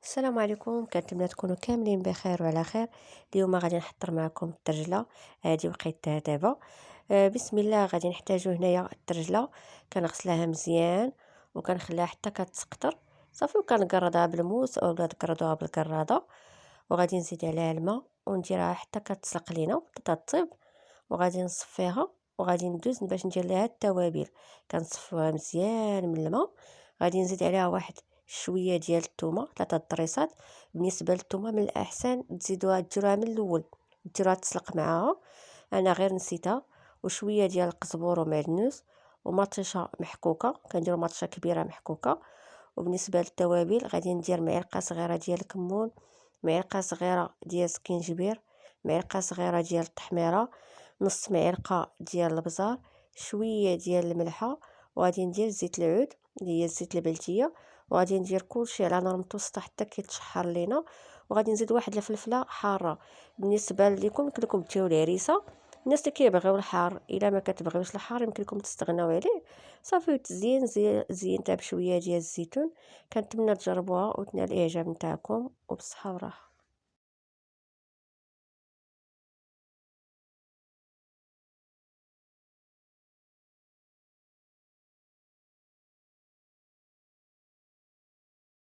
السلام عليكم، كنتمنى تكونوا كاملين بخير وعلى خير. اليوم غادي نحضر معكم الترجله. هذه وقيتها دابا. بسم الله. غادي نحتاجو هنايا الترجله، كنغسلها مزيان وكنخليها حتى كتسقطر صافي، وكنقرضها بالموس او تقرضوها بالقراضه، وغادي نزيد عليها الماء ونديرها حتى كتسلق لينا حتى طيب، وغادي نصفيها وغادي ندوز باش ندير ليها التوابل. كنصفوها مزيان من الماء، غادي نزيد عليها واحد شويه ديال الثومه، 3 ضريسات. بالنسبه للثومه من الاحسن تزيدوها ديروها من الاول، ديروها تسلق معاها، انا غير نسيتها. وشويه ديال القزبور ومعدنوس ومطيشه محكوكه، كنديروا مطيشه كبيره محكوكه. وبالنسبه للتوابل غادي ندير معلقه صغيره ديال الكمون، معلقه صغيره ديال السكينجبير، معلقه صغيره ديال التحميره، نص معلقه ديال البزار، شويه ديال الملحه. وغادي ندير زيت العود اللي هي الزيت البلديه، وغادي ندير كلشي على نار متوسطه حتى كيتشحر لينا. وغادي نزيد واحد الفلفله حاره. بالنسبه لكم يمكن لكم ديروا الهريسه، الناس اللي كيبغيو الحار. الا ما كتبغيوش الحار يمكن لكم تستغناو عليه صافي. وتزين زينتها بشويه ديال الزيتون. كنتمنى تجربوها وتنال الاعجاب نتاعكم، وبالصحه والراحه.